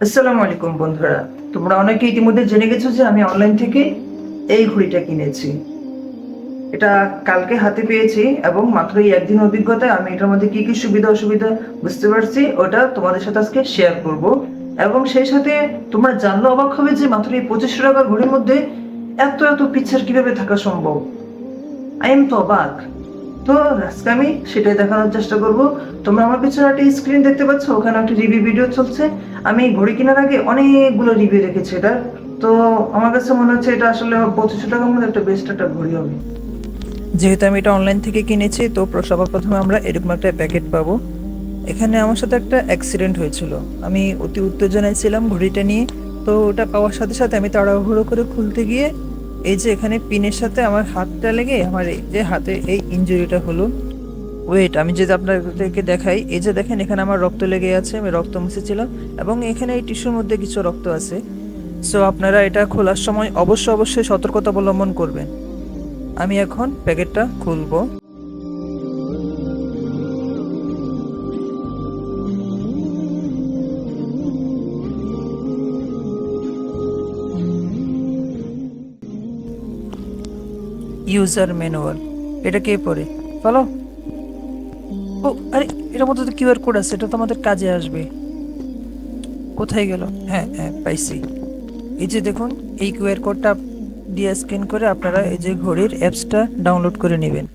আসসালামু আলাইকুম বন্ধুরা, তোমরা অনেকে ইতিমধ্যে জেনে গেছো যে আমি অনলাইন থেকে এই ঘড়িটা কিনেছি। এটা কালকে হাতে পেয়েছি এবং মাত্র এই একদিন অভিজ্ঞতায় আমি এটার মধ্যে কি কি সুবিধা অসুবিধা বুঝতে পারছি ওটা তোমাদের সাথে আজকে শেয়ার করব। এবং সেই সাথে তোমরা জানলে অবাক হবে যে মাত্র এই 2500 টাকার ঘড়ির মধ্যে এত এত পিকচার কিভাবে থাকা সম্ভব। আই এম তো অবাক। তো আজকে আমি সেটাই দেখানোর চেষ্টা করব। তোমরা আমার পিছনে একটা স্ক্রিন দেখতে পাচ্ছ, ওখানে একটা রিভিউ ভিডিও চলছে। আমি ঘড়ি কেনার আগে অনেকগুলো রিভিউ দেখেছি এটা। তো আমার কাছে মনে হচ্ছে এটা আসলে 2500 টাকার মধ্যে একটা বেস্ট একটা ঘড়ি হবে। যেহেতু আমি এটা অনলাইন থেকে কিনেছি, তো সবার প্রথমে আমরা এরকম একটা প্যাকেট পাবো। এখানে আমার সাথে একটা অ্যাক্সিডেন্ট হয়েছিল, আমি অতি উত্তেজনায় ছিলাম ঘড়িটা নিয়ে। তো ওটা পাওয়ার সাথে সাথে আমি তাড়াহুড়ো করে খুলতে গিয়ে এই যে এখানে পিনের সাথে আমার হাতটা লেগে আমার এই যে হাতে এই ইনজুরিটা হলো। ওয়েট, আমি যদি আপনাদেরকে দেখাই, এই যে দেখেন এখানে আমার রক্ত লেগে আছে, আমি রক্ত মুছেছিলাম এবং এখানে এই টিস্যুর মধ্যে কিছু রক্ত আছে। সো আপনারা এটা খোলার সময় অবশ্যই সতর্কতা অবলম্বন করবেন। আমি এখন প্যাকেটটা খুলবো। ইউজার ম্যানুয়াল, এটা কে পড়ে? ফলো। ও আরে, এটার মধ্যে তো কিউআর কোড আছে, এটা তো আমাদের কাজে আসবে। কোথায় গেল? হ্যাঁ হ্যাঁ, পাইছি। এই যে দেখুন, এই কিউআর কোডটা দিয়ে স্ক্যান করে আপনারা এই যে ঘড়ির অ্যাপসটা ডাউনলোড করে নেবেন।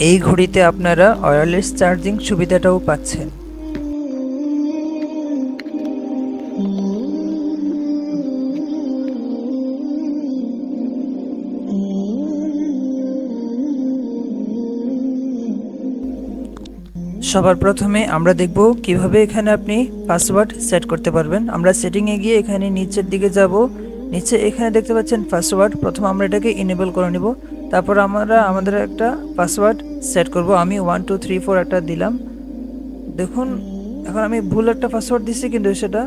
এই ঘড়িতে আপনারা ওয়্যারলেস চার্জিং সুবিধাটাও পাচ্ছেন। সবার প্রথমে আমরা দেখব কিভাবে এখানে আপনি পাসওয়ার্ড সেট করতে পারবেন। আমরা সেটিংয়ে গিয়ে এখানে নিচের দিকে যাব। নিচে এখানে দেখতে পাচ্ছেন পাসওয়ার্ড। প্রথম আমরা এটাকে ইনেবল করে নেব, তারপর আমরা আমাদের একটা পাসওয়ার্ড সেট করব। আমি 1 2 3 4 একটা দিলাম। দেখুন, এখন আমি ভুল একটা পাসওয়ার্ড দিছি কিন্তু সেটা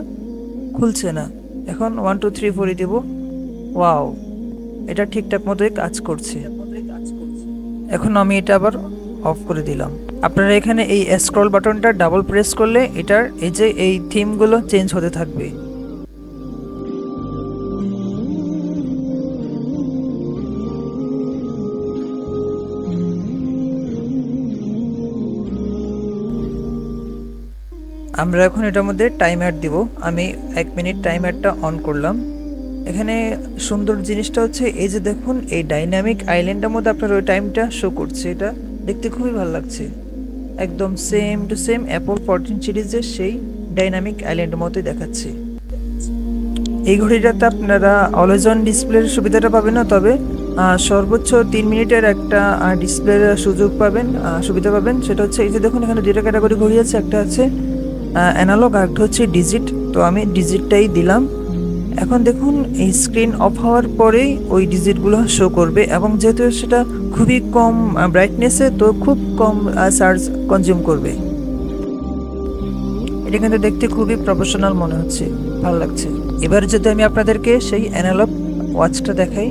খুলছে না। এখন 1 2 3 4 দেব। ওয়াও, এটা ঠিকঠাক মতোই কাজ করছে। এখন আমি এটা আবার অফ করে দিলাম। আপনারা এখানে এই স্ক্রল বাটনটা ডাবল প্রেস করলে এটার এই যে এই থিমগুলো চেঞ্জ হতে থাকবে। আমরা এখন এটার মধ্যে টাইমার দিব। আমি 1 মিনিট টাইমারটা অন করলাম। এখানে সুন্দর জিনিসটা হচ্ছে এই যে দেখুন, এই ডাইনামিক আইল্যান্ডের মধ্যে আপনার ওই টাইমটা শো করছে। এটা দেখতে খুবই ভালো লাগছে, একদম সেম টু সেম অ্যাপল 14 সিরিজের সেই ডাইনামিক আইল্যান্ডের মতোই দেখাচ্ছে। এই ঘড়িটাতে আপনারা অলওয়েজ অন ডিসপ্লের সুবিধাটা পাবেন না, তবে সর্বোচ্চ 3 মিনিটের একটা ডিসপ্লের সুযোগ পাবেন, সুবিধা পাবেন। সেটা হচ্ছে এই যে দেখুন, এখানে দুইটা ক্যাটাগরি ঘড়ি আছে, একটা আছে অ্যানালগ আর একটা হচ্ছে ডিজিট। তো আমি ডিজিটটাই দিলাম। এখন দেখুন, এই স্ক্রিন অফ হওয়ার পরেই ওই ডিজিটগুলো শো করবে এবং যেহেতু সেটা খুবই কম ব্রাইটনেসে, তো খুব কম চার্জ কনজিউম করবে। এটা কিন্তু দেখতে খুবই প্রফেশনাল মনে হচ্ছে, ভালো লাগছে। এবার যদি আমি আপনাদেরকে সেই অ্যানালগ ওয়াচটা দেখাই,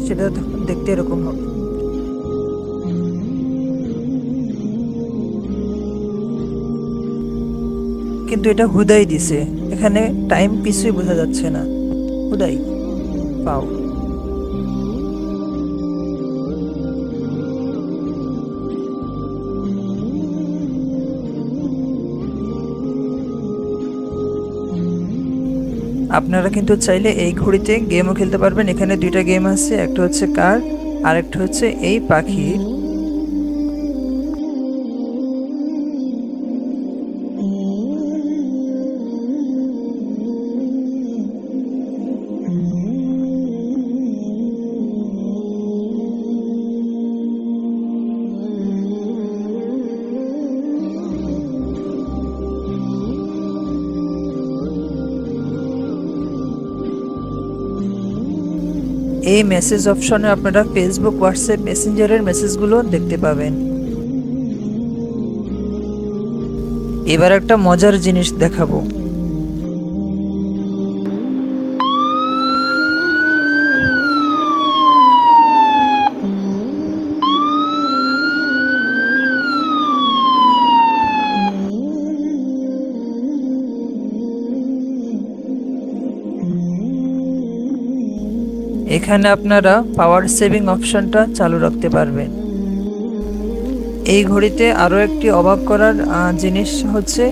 সেটা দেখতে এরকম হবে। কিন্তু এটা হুদাই দিছে, এখানে টাইম কিছুই বোঝা যাচ্ছে না, হুদাই পাও। আপনারা কিন্তু চাইলে এই ঘড়িতে গেমও খেলতে পারবেন। এখানে দুইটা গেম আছে, একটা হচ্ছে কার আর একটা হচ্ছে এই পাখির। এই মেসেজ অপশনে আপনারা ফেসবুক, হোয়াটসঅ্যাপ, মেসেঞ্জারের মেসেজগুলো দেখতে পাবেন। এবার একটা মজার জিনিস দেখাবো। এখানে আপনারা পাওয়ার সেভিং অপশনটা চালু রাখতে পারবেন। এই ঘড়িতে আরও একটি অবাক করার জিনিস হচ্ছে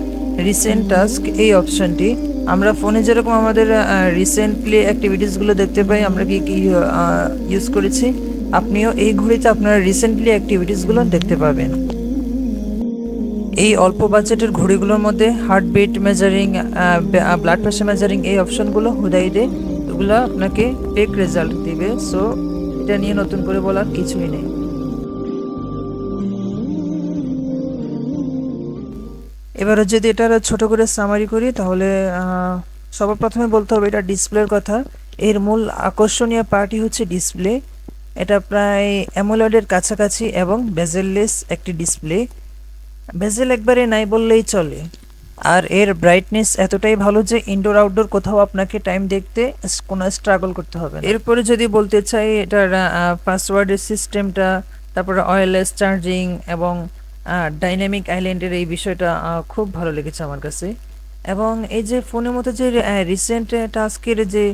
রিসেন্ট টাস্ক। এই অপশনটি আমরা ফোনে যেরকম আমাদের রিসেন্টলি অ্যাক্টিভিটিসগুলো দেখতে পাই, আমরা কি কি ইউজ করেছি, আপনিও এই ঘড়িতে আপনারা রিসেন্টলি অ্যাক্টিভিটিসগুলো দেখতে পাবেন। এই অল্প বাজেটের ঘড়িগুলোর মধ্যে heartbeat measuring, blood pressure measuring, এই অপশনগুলো হুদাইদে এগুলো আপনাকে ফেক রেজাল্ট দিবে। সো এটা নিয়ে নতুন করে বলার কিছুই নেই। এবারে যদি এটার ছোট করে সামারি করি তাহলে সবার প্রথমে বলতে হবে এটা ডিসপ্লের কথা। এর মূল আকর্ষণীয় পার্টই হচ্ছে ডিসপ্লে। এটা প্রায় অ্যামোলেডের কাছাকাছি এবং বেজেললেস একটি ডিসপ্লে। বেজেল একবারে নাই বললেই চলে। আর এর ব্রাইটনেস এতটাই ভালো যে ইনডোর আউটডোর কোথাও আপনাকে টাইম দেখতে কোনো স্ট্রাগল করতে হবে না। এরপরে যদি বলতে চাই এটার পাসওয়ার্ডের সিস্টেমটা, তারপরে ওয়্যারলেস চার্জিং এবং ডাইনামিক আইল্যান্ডের এই বিষয়টা খুব ভালো লেগেছে আমার কাছে। এবং এই যে ফোনের মতো যে রিসেন্ট টাস্কের যে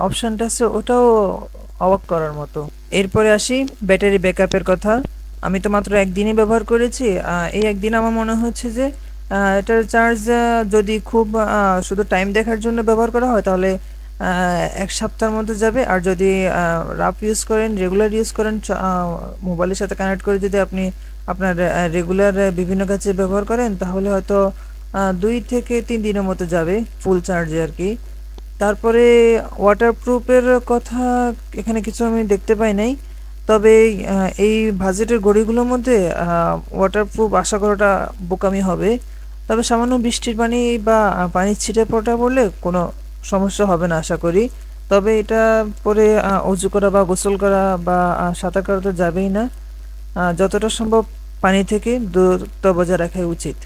অপশানটা আছে ওটাও অবাক করার মতো। এরপরে আসি ব্যাটারি ব্যাকআপের কথা। আমি তো মাত্র একদিনই ব্যবহার করেছি। এই একদিন আমার মনে হচ্ছে যে এটার চার্জ যদি খুব শুধু টাইম দেখার জন্য ব্যবহার করা হয় তাহলে এক সপ্তাহের মধ্যে যাবে। আর যদি রাফ ইউজ করেন, রেগুলার ইউজ করেন, মোবাইলের সাথে কানেক্ট করে যদি আপনি আপনার রেগুলার বিভিন্ন কাজে ব্যবহার করেন তাহলে হয়তো 2 থেকে 3 দিনের মতো যাবে ফুল চার্জে আর কি। তারপরে ওয়াটারপ্রুফের কথা এখানে কিছু আমি দেখতে পাই নাই। তবে এই বাজেটের ঘড়িগুলোর মধ্যে ওয়াটারপ্রুফ আশা করাটা বোকামি হবে। তবে সামান্য বৃষ্টির পানি বা পানির ছিটে পড়লে কোনো সমস্যা হবে না আশা করি। তবে এটা পরে অজু করা বা গোসল করা বা সাঁতার কাটা তো যাবেই না। যতটা সম্ভব পানি থেকে দূরত্ব বজায় রাখাই উচিত।